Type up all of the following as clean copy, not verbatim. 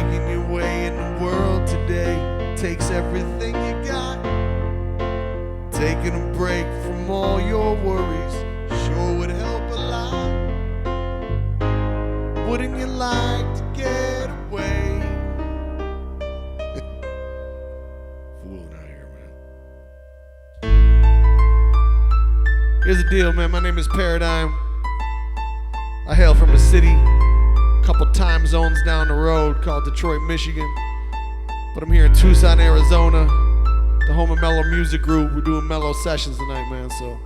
making your way in the world today takes everything you got. Taking a break from all your worries sure would help a lot. Wouldn't you like to get away? Fooling out here, man. Here's the deal, man. My name is Paradime. I hail from a city a couple time zones down the road called Detroit, Michigan. But I'm here in Tucson, Arizona, the home of Mello Music Group. We're doing Mello sessions tonight, man, so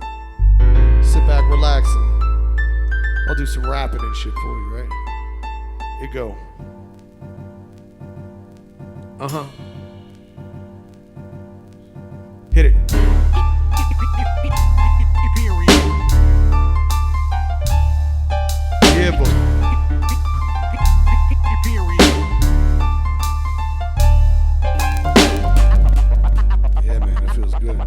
sit back, relax, and I'll do some rapping and shit for you, right? Here you go. Uh-huh. Hit it. Yeah, boy. Yeah, man, that feels good.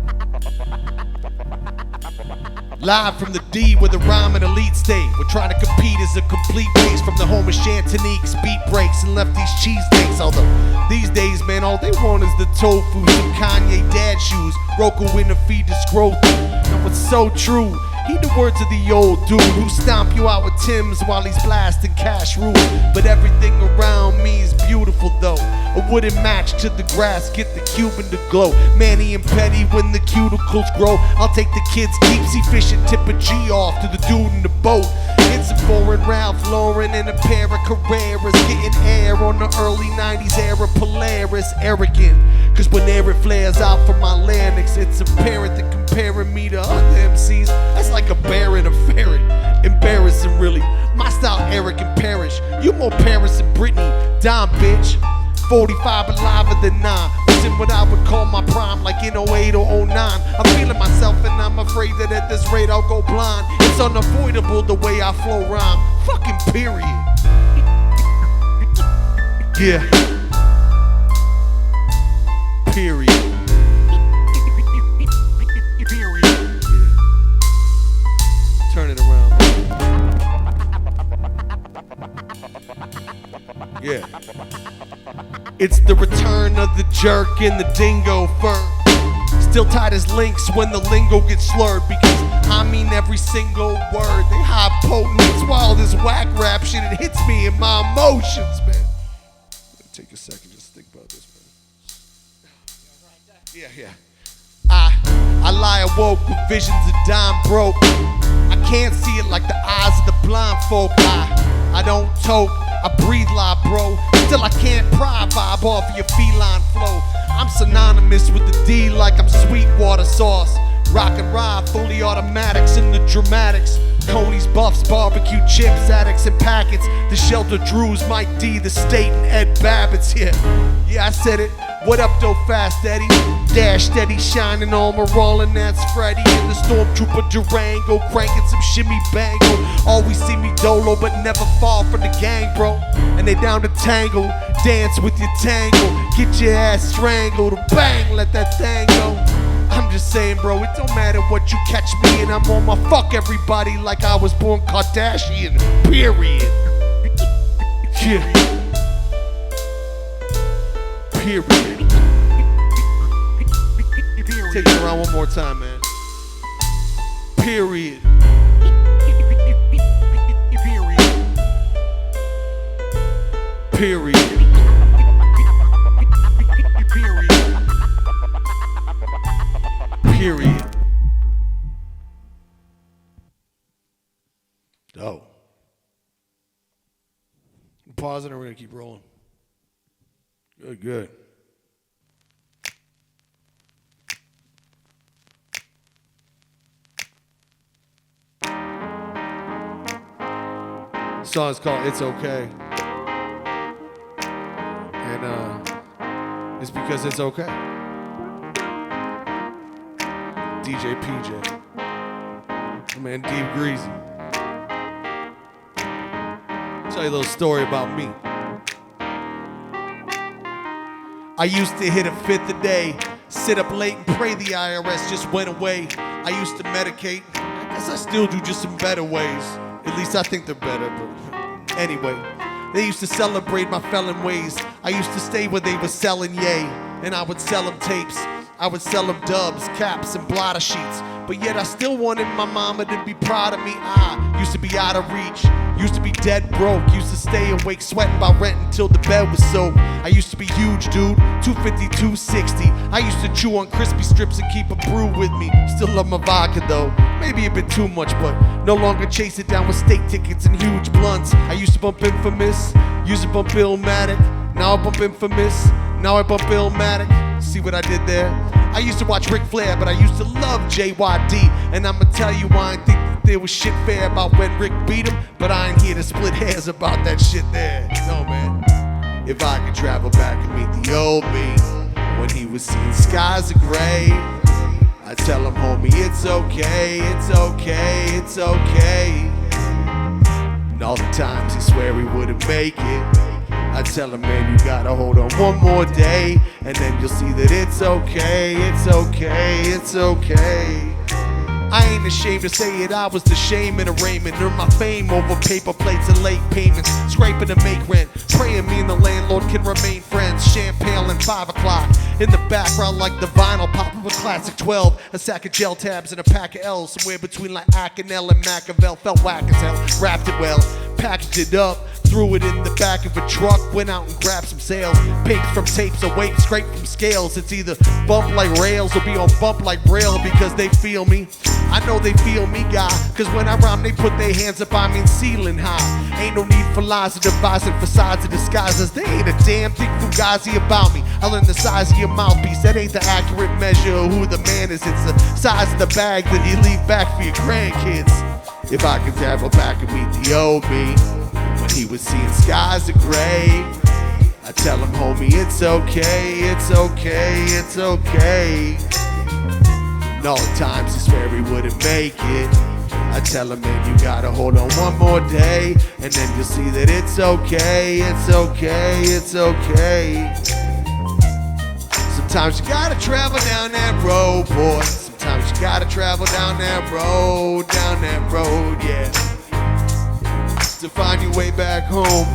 Live from the D with a rhyme and elite state. We're trying to compete as a complete base from the home of Chantonique's beat breaks and lefty's cheesesteaks. Although these days, man, all they want is the tofu, some Kanye dad shoes, Roku in the feed to scroll through. Now it's so true. Heed the words of the old dude who stomp you out with Tim's while he's blasting cash rules. But everything around me is beautiful though. A wooden match to the grass, get the Cuban to glow. Manny and Petty when the cuticles grow. I'll take the kids keepsy fish and tip a G off to the dude in the boat. It's a foreign Ralph Lauren and a pair of Carreras, getting air on the early 90s era Polaris. Arrogant, cause whenever it flares out from my larynx, it's apparent that comparing me to other MCs, that's like a bear and a ferret. Embarrassing really, my style arrogant perish. You more Paris than Britney, Dime bitch. 45 but liver than 9. Was in what I would call my prime, like in 08 or 09. I'm feeling myself and I'm afraid that at this rate I'll go blind. It's unavoidable the way I flow rhyme. Fucking period. Yeah. Period. Turn it around. Yeah. It's the return of the jerk and the dingo fur. Still tight as links when the lingo gets slurred, because I mean every single word. They high potent. It's why all this whack rap shit, it hits me in my emotions, man. Take a second, just think about this, man. Yeah. I lie awoke with visions of dime broke. I can't see it like the eyes of the blind folk. I don't toke, I breathe live, bro. Still I can't pry vibe off of your feline flow. I'm synonymous with the D like I'm Sweetwater sauce. Rock and ride, fully automatics in the dramatics. Coney's, Buffs, barbecue chips, addicts and packets. The Shelter Drews, Mike D, the State, and Ed Babbitt's here. Yeah, I said it. What up, though, Fast Eddie? Dash steady, shining armor, rolling, that's Freddie. And the Stormtrooper Durango, cranking some shimmy bango. Always see me dolo, but never fall from the gang, bro. And they down to tango, dance with your tango. Get your ass strangled, bang, let that thing go. I'm just saying, bro, it don't matter what you catch me in. I'm on my fuck everybody like I was born Kardashian, period. Yeah. Period. Take it around one more time, man. Period. Period. Period. Oh. Pause it or we're going to keep rolling. Good. The song's called It's Okay. And it's because it's okay. DJ PJ. My man Deep Greasy. Tell you a little story about me. I used to hit a fifth a day, sit up late and pray the IRS just went away. I used to medicate. I guess I still do, just in better ways. At least I think they're better, but anyway. They used to celebrate my felon ways. I I used to stay where they were selling yay, and I would sell them tapes. I would sell them dubs, caps, and blotter sheets. But yet I still wanted my mama to be proud of me. I used to be out of reach, used to be dead broke, used to stay awake sweating about rent until the bed was soaked. I used to be huge, dude, 250, 260. I used to chew on crispy strips and keep a brew with me. Still love my vodka though, maybe a bit too much, but no longer chase it down with steak tickets and huge blunts. I used to bump Infamous, used to bump Illmatic. Now I bump Infamous, now I bump Illmatic. See what I did there? I used to watch Ric Flair, but I used to love JYD. And I'ma tell you why I think that there was shit fair about when Rick beat him, but I ain't here to split hairs about that shit there. No, man. If I could travel back and meet the old me when he was seeing skies of gray, I tell him, homie, it's okay, it's okay, it's okay. And all the times he swear he wouldn't make it, I tell him, man, you gotta hold on one more day, and then you'll see that it's okay, it's okay, it's okay. I ain't ashamed to say it, I was the shame and arraignment. Earn my fame over paper plates and late payments. Scraping to make rent, praying me and the landlord can remain friends. Champagne and 5 o'clock, in the background like the vinyl pop of a classic 12. A sack of gel tabs and a pack of L's, somewhere between like Acanel and Machiavel. Felt whack as hell, wrapped it well, packaged it up, threw it in the back of a truck, went out and grabbed some sales. Pigs from tapes or weight straight from scales. It's either bump like rails or be on bump like braille because they feel me. I know they feel me, guy, cause when I rhyme they put their hands up, I mean ceiling high. Ain't no need for lies or devising facades or disguises. They ain't a damn thing fugazi about me. I learned the size of your mouthpiece, that ain't the accurate measure of who the man is. It's the size of the bag that you leave back for your grandkids. If I could travel back and meet the old me when he was seeing skies of gray, I tell him, homie, it's okay, it's okay, it's okay. And all the times he swear he wouldn't make it, I tell him, man, you gotta hold on one more day, and then you'll see that it's okay, it's okay, it's okay. Sometimes you gotta travel down that road, boy. Sometimes you gotta travel down that road, yeah, to find your way back home.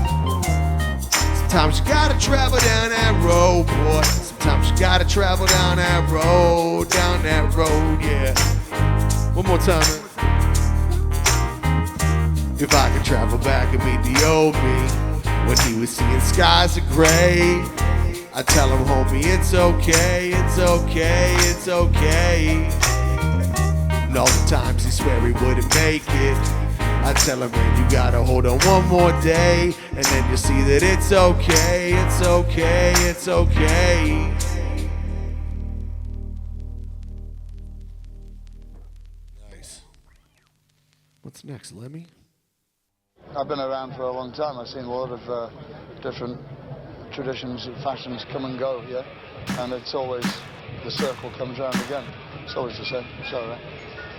Sometimes you gotta travel down that road, boy. Sometimes you gotta travel down that road, yeah. One more time, man. If I could travel back and meet the old me when he was seeing skies of gray, I tell him, homie, it's okay, it's okay, it's okay. And all the times he swear he wouldn't make it, I tell him, man, you gotta hold on one more day, and then you'll see that it's okay, it's okay, it's okay. Nice. What's next, Lemmy? I've been around for a long time. I've seen a lot of different traditions and fashions come and go, yeah? And it's always, the circle comes round again. It's always the same, it's all right.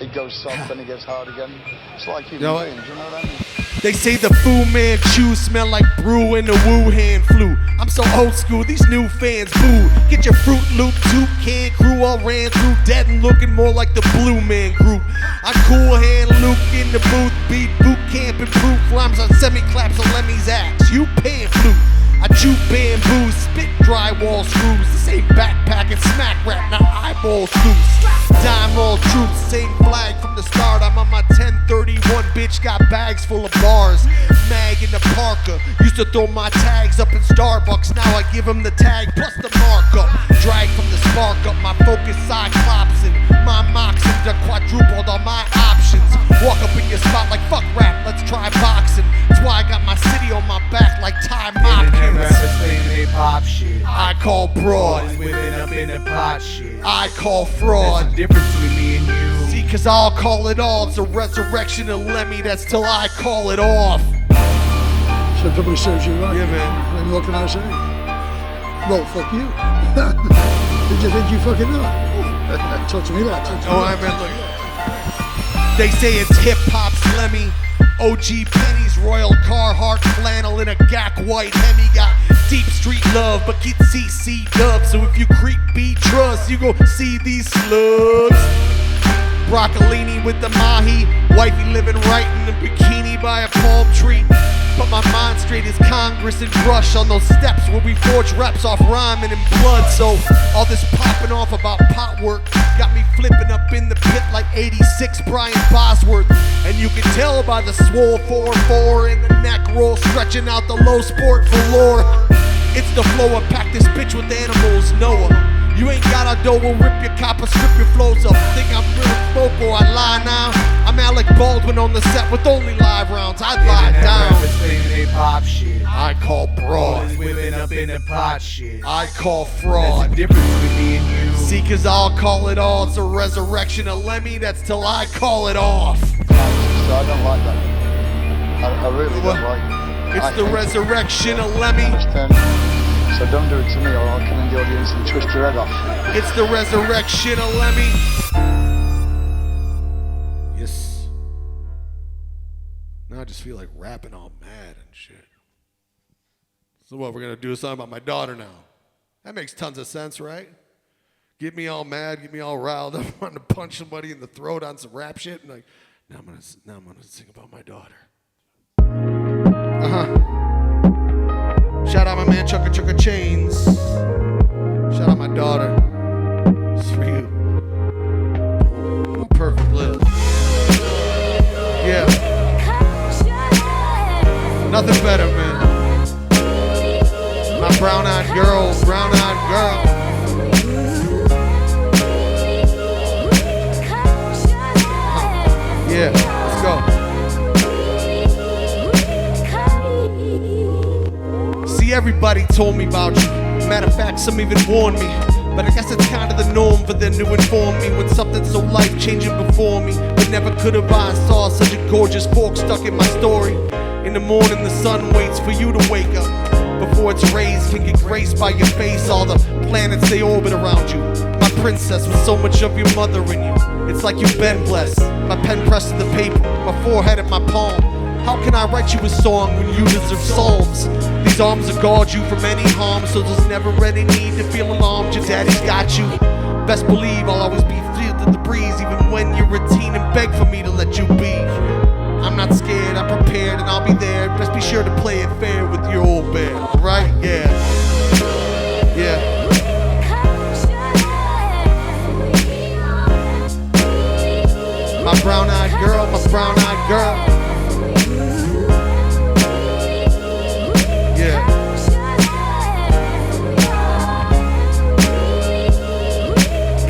It goes soft, then it gets hard again. It's like human beings, you know what I mean? They say the Fu Manchu smell like brew and the Wuhan flu. I'm so old school, these new fans boo. Get your Fruit Loop toucan crew all ran through dead and looking more like the Blue Man Group. I'm cool hand Luke in the booth, beat boot camp and proof rhymes on semi-claps of Lemmy's axe. You pan flute. I chew bamboo, spit drywall screws. This ain't backpacking smack rap, now eyeball screws. Dime roll troops, same flag from the start. I'm on my 1031, bitch, got bags full of bars. Mag in the Parker, used to throw my tags up in Starbucks. Now I give them the tag plus the markup. Drag from the spark up, my focus cyclops and my moxie done quadrupled on my options. Walk up in your spot like fuck rap, let's try boxing. That's why I got my city on my back like Ty Mopkins. They pop shit. I call broad. Women up in the pot shit. I call fraud. There's a difference between me and you. See, cause I'll call it all. It's a resurrection of Lemmy. That's till I call it off. So somebody serves you right. Yeah, man. And what can I say? Well, fuck you. Did you think you fucking know? Talk to me like that. Oh, I meant look. They say it's hip hop's Lemmy. OG pennies, Royal Carhartt flannel in a gack white Hemi. Got deep street love, but get CC dubs. So if you creep be trust, you go see these slugs. Broccolini with the mahi, wifey living right in a bikini by a palm tree. But my mind straight as Congress and brush on those steps where we forge reps off rhyming and blood. So all this popping off about pot work got me flipping up in the pit like 86 Brian Bosworth. And you can tell by the swole 4-4 in the neck roll, stretching out the low sport for lore. It's the flow, I pack this bitch with animals, Noah. You ain't got a dough, we'll rip your copper, strip your flows up. Think I'm real focal, I lie now. I'm Alec Baldwin on the set with only live rounds, I'd lie down. They pop shit. I call All broad, these women up in the pot shit. I call There's fraud. a difference between me and you. See, cause I'll call it all, it's a resurrection of Lemmy, that's till I call it off. So I don't like that. I really don't like it. It's I the think- resurrection of Lemmy. Understand? So don't do it to me or I'll come in the audience and twist your head off. It's the resurrection of Lemmy. Yes. Now I just feel like rapping all mad and shit. So what, we're gonna do something about my daughter now? That makes tons of sense, right? Get me all mad, get me all riled up, wanting to punch somebody in the throat on some rap shit, and like, now I'm gonna sing about my daughter. Shout out my man Chugga Chugga Chains. Shout out my daughter. It's for you. Perfect little. Yeah. Nothing better, man. My brown-eyed girl, brown-eyed girl. Yeah, let's go. See, everybody told me about you. Matter of fact, some even warned me. But I guess it's kind of the norm for them to inform me when something so life-changing before me. But never could have I saw such a gorgeous fork stuck in my story. In the morning, the sun waits for you to wake up. Before its rays can get graced by your face, all the planets they orbit around you. My princess with so much of your mother in you. It's like you've been blessed. My pen pressed to the paper, my forehead and my palm. How can I write you a song when you deserve psalms? These arms will guard you from any harm, so there's never any need to feel alarmed. Your daddy's got you. Best believe I'll always be filled to the breeze, even when you're routine and beg for me to let you be. I'm not scared, I'm prepared, and I'll be there. Best be sure to play it fair with your old bear, right? Yeah. Yeah. My brown-eyed girl, my brown-eyed girl. Yeah.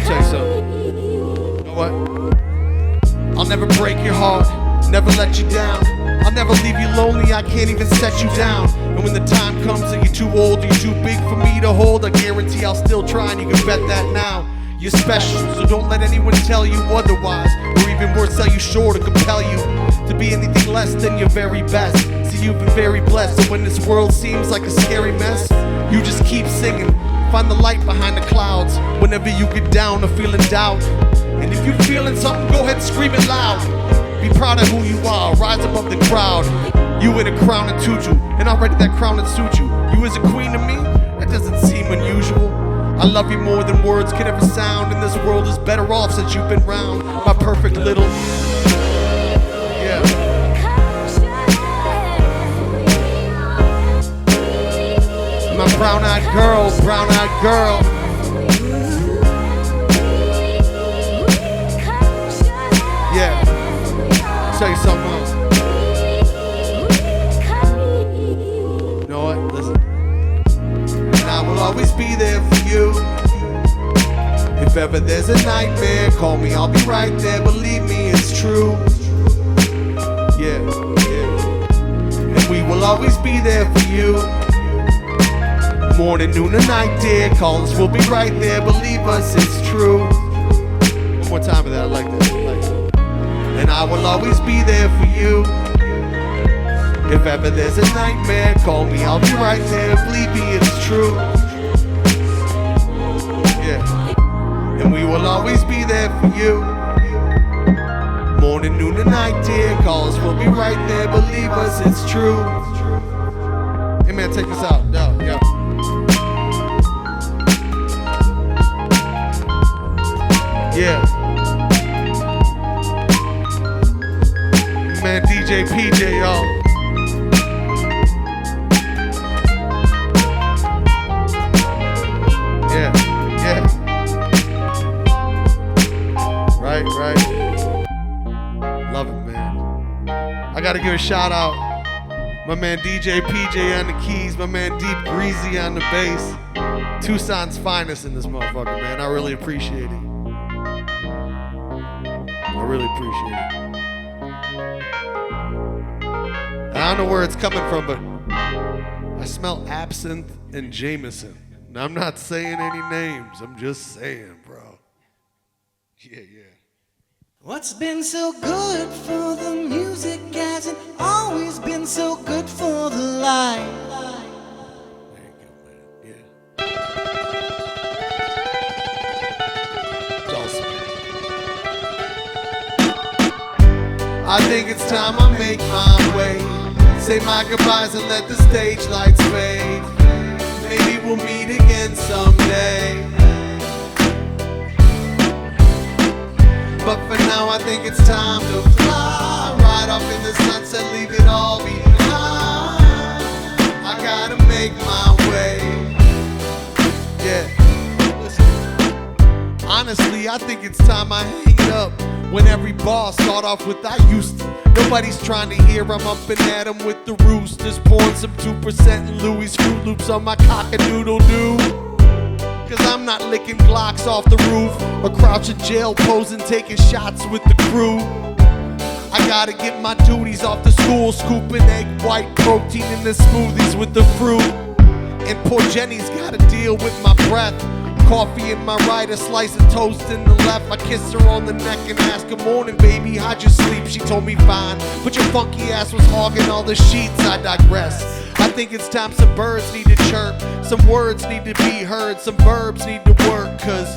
Tell you something. You know what? I'll never break your heart, never let you down. I'll never leave you lonely, I can't even set you down. And when the time comes and you're too old, you're too big for me to hold, I guarantee I'll still try, and you can bet that now. You're special, so don't let anyone tell you otherwise, or even worse, sell you short or compel you to be anything less than your very best. See, you've been very blessed, so when this world seems like a scary mess, you just keep singing. Find the light behind the clouds whenever you get down or feeling doubt. And if you're feeling something, go ahead and scream it loud. Be proud of who you are, rise above the crowd. You in a crown and tutu, and already that crown would suit you. You as a queen to me, that doesn't seem unusual. I love you more than words could ever sound, and this world is better off since you've been round. My perfect little, yeah. My brown-eyed girl, brown-eyed girl. Yeah. Tell you something else. You know what? Listen. And I will always be there for you. If ever there's a nightmare, call me, I'll be right there. Believe me, it's true. Yeah, yeah. And we will always be there for you. Morning, noon, and night, dear. Call us, we'll be right there. Believe us, it's true. One more time of that, I like that. And I will always be there for you. If ever there's a nightmare, call me, I'll be right there. Believe me, it's true. Yeah. And we will always be there for you. Morning, noon, and night, dear. Call us, we'll be right there. Believe us, it's true. Hey man, take this out. Yo, yo. Yeah. Man, DJ PJ, y'all. I gotta give a shout out. My man DJ PJ on the keys, my man Deep Greasy on the bass. Tucson's finest in this motherfucker, man. I really appreciate it. I really appreciate it. I don't know where it's coming from, but I smell absinthe and Jameson. Now, I'm not saying any names. I'm just saying, bro. Yeah. What's been so good for the music hasn't always been so good for the life. There you go, man. Yeah. Dalton. I think it's time I make my way. Say my goodbyes and let the stage lights fade. Maybe we'll meet again someday. But for now I think it's time to fly. Ride off in the sunset, leave it all behind. I gotta make my way. Yeah. Listen. Honestly, I think it's time I hang it up. When every bar start off with I used to. Nobody's trying to hear I'm up and at 'em with the roosters. Pouring some 2% and Louis screw loops on my cock-a-doodle-doo. Cause I'm not licking Glocks off the roof or crouching jail posing, taking shots with the crew. I gotta get my duties off the school, scooping egg white protein in the smoothies with the fruit. And poor Jenny's gotta deal with my breath. Coffee in my right, a slice of toast in the left. I kiss her on the neck and ask her, morning baby, how'd you sleep? She told me fine, but your funky ass was hogging all the sheets. I digress. I think it's time some birds need to chirp, some words need to be heard, some verbs need to work. Cause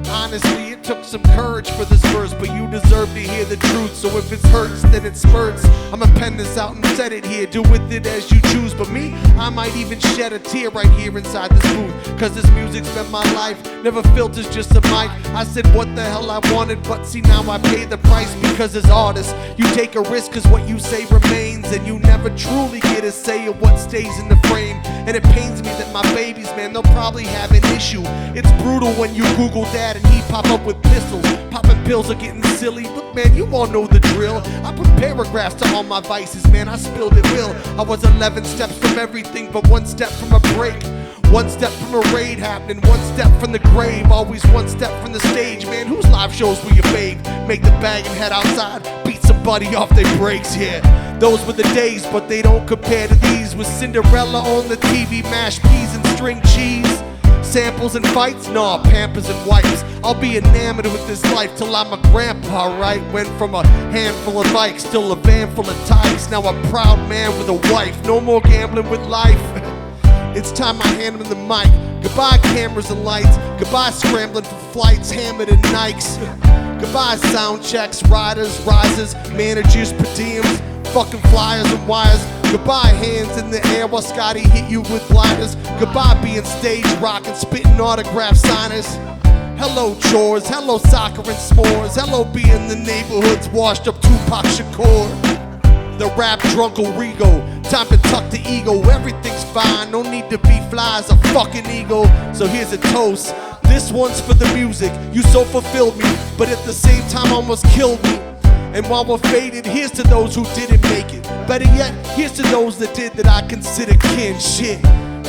honestly it took some courage for this verse, but you deserve to hear the truth. So if it hurts then it spurts. I'ma pen this out and set it here, do with it as you choose. But me, I might even shed a tear right here inside this booth. Cause this music's been my life, never filters, just a mic. I said what the hell I wanted, but see now I pay the price. Because as artists, you take a risk cause what you say remains. And you never truly get a say of what stays in the frame. And it pains me that my babies, man, they'll probably have an issue. It's brutal when you Google that and he pop up with pistols. Popping pills are getting silly, but man, you all know the drill. I put paragraphs to all my vices, man, I spilled it will. I was 11 steps from everything, but 1 step from a break. 1 step from a raid happening, 1 step from the grave. Always 1 step from the stage, man, whose live shows were your fave? Make the bag and head outside, beat somebody off their brakes, yeah. Those were the days, but they don't compare to these. With Cinderella on the TV, mashed peas and string cheese. Samples and fights? Nah, Pampers and wipes. I'll be enamored with this life till I'm a grandpa, right? Went from a handful of bikes till a van full of tykes. Now a proud man with a wife. No more gambling with life. It's time I hand him the mic. Goodbye cameras and lights. Goodbye scrambling for flights, hammered and Nikes. Goodbye sound checks, riders, risers, managers, per diems, fucking flyers and wires. Goodbye hands in the air while Scotty hit you with blinders. Goodbye being stage rockin', spitting autograph signers. Hello chores, hello soccer and s'mores. Hello being the neighborhood's washed up Tupac Shakur. The rap drunkle Rego, time to tuck the ego. Everything's fine, no need to be fly as a fucking ego. So here's a toast, this one's for the music. You so fulfilled me, but at the same time almost killed me. And while we're faded, here's to those who didn't make it. Better yet, here's to those that did that I consider kin. Shit,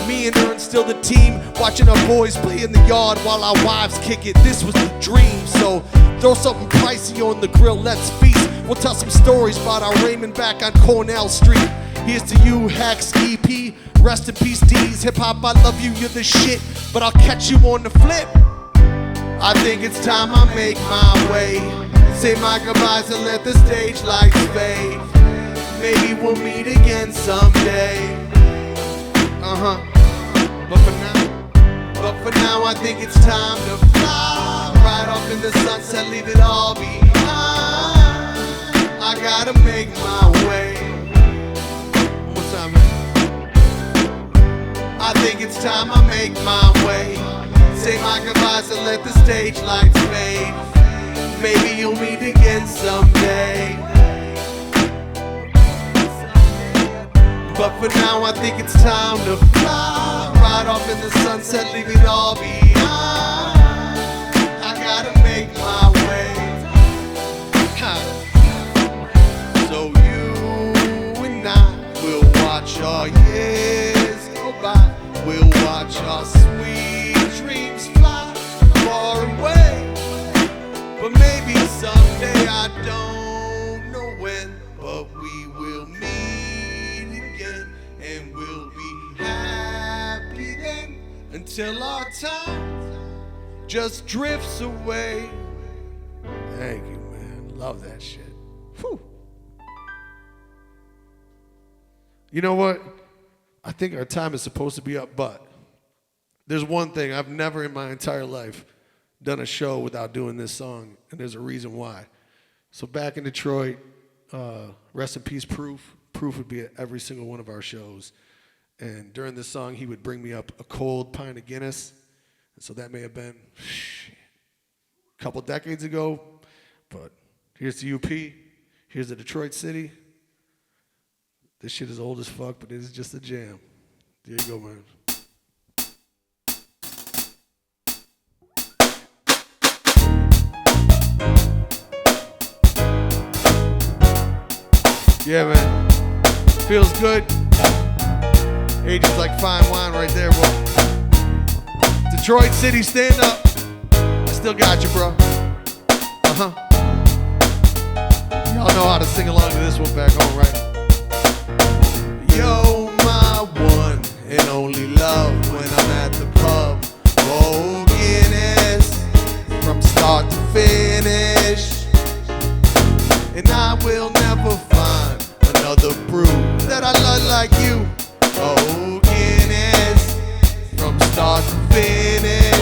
me and her and still the team, watching our boys play in the yard while our wives kick it. This was the dream, so throw something pricey on the grill, let's feast. We'll tell some stories about our Raymond back on Cornell Street. Here's to you, Hex EP, rest in peace D's. Hip hop, I love you, you're the shit, but I'll catch you on the flip. I think it's time I make my way. Say my goodbyes and let the stage lights fade. Maybe we'll meet again someday. But for now I think it's time to fly. Right off in the sunset, leave it all behind. I gotta make my way. One time, man. I think it's time I make my way. Say my goodbyes and let the stage lights fade. Maybe you'll meet again someday. But for now I think it's time to fly. Ride off in the sunset, leave it all behind. I gotta make my way. So you we will meet again, and we'll be happy then until our time just drifts away. Thank you, man. Love that shit. Whew. You know what? I think our time is supposed to be up, but there's one thing. I've never in my entire life done a show without doing this song, and there's a reason why. So back in Detroit, rest in peace, Proof. Proof would be at every single one of our shows. And during this song, he would bring me up a cold pint of Guinness. And so that may have been a couple decades ago. But here's the UP. Here's the Detroit City. This shit is old as fuck, but it is just a jam. There you go, man. Yeah, man. Feels good. Age is like fine wine right there, bro. Detroit City, stand up. I still got you, bro. Y'all know how to sing along to this one back home, right? Yo, my one and only love when I'm at the pub. Oh, Guinness, from start to finish. And I will never find another brew that I love like you. Oh, Guinness, from start to finish.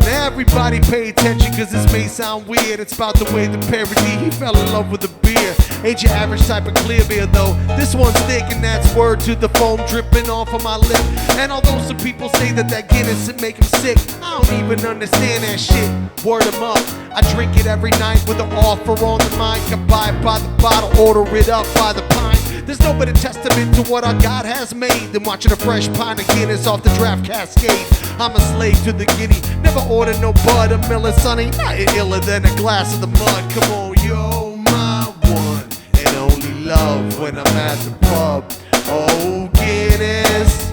Now everybody pay attention, cause this may sound weird. It's about the way the parody, he fell in love with the beer. Ain't your average type of clear beer though. This one's thick and that's word to the foam dripping off of my lip. And although some people say that Guinness would make them sick, I don't even understand that shit. Word them up. I drink it every night with an offer on the mic. I buy it by the bottle, order it up by the pint. There's no better testament to what our God has made than watching a fresh pint of Guinness off the draft cascade. I'm a slave to the Guinea. Never order no Bud or Miller Sunny. Nothing iller than a glass of the mud. Come on, yo, my one and only love when I'm at the pub. Oh, Guinness,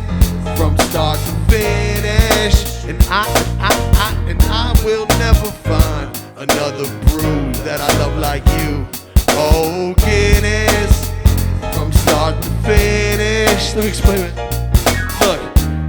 from start to finish. And I will never find another brew that I love like you. Oh, Guinness, from start to finish. Let me explain it. Look,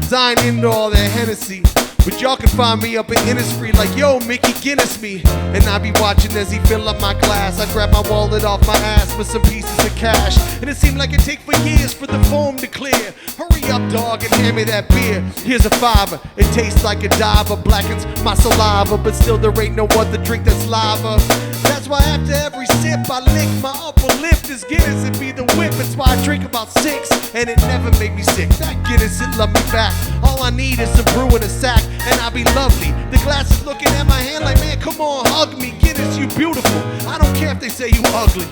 cause I ain't into all that Hennessy, but y'all can find me up in Innisfree like, yo, Mickey Guinness me. And I be watching as he fill up my glass. I grab my wallet off my ass for some pieces of cash. And it seemed like it take for years for the foam to clear. Hurry up, dog, and hand me that beer. Here's a $5. It tastes like a diver, blackens my saliva, but still there ain't no other drink that's lava. That's why after every sip I lick my upper lip. This Guinness it be the whip. It's why I drink about 6 and it never make me sick. That Guinness it love me back. All I need is some brew in a sack and I'll be lovely. The glass is looking at my hand like, man, come on, hug me. Guinness, you beautiful. I don't care if they say you ugly.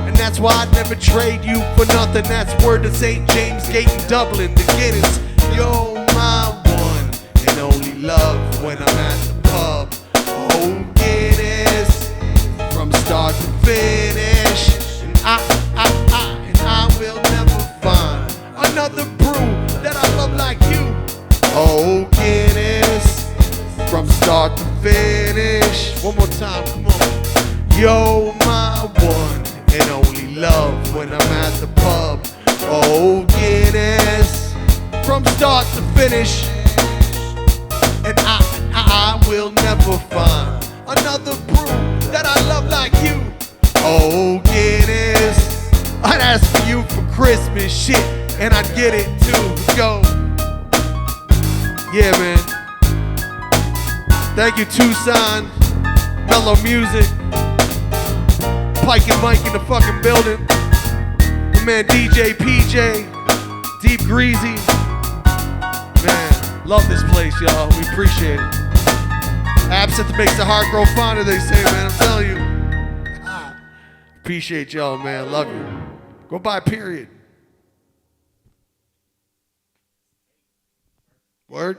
And that's why I'd never trade you for nothing. That's word to St. James Gate in Dublin. The Guinness, yo, my one and only love when I'm at the pub. Oh, Guinness, from start to finish. And I will never find another brew that I love like you. Oh, Guinness, from start to finish. One more time, come on. Yo, my one and only love when I'm at the pub. Oh, Guinness, from start to finish. And I will never find another brew that I love like you. Oh, Guinness, I'd ask for you for Christmas shit, and I'd get it too. Go. Yeah, man. Thank you, Tucson, Mello Music, Pike and Mike in the fucking building. My man DJ PJ, Deep Greasy. Man, love this place, y'all. We appreciate it. Absinthe makes the heart grow fonder, they say, man. I'm telling you. Appreciate y'all, man. Love you. Go buy period. Word?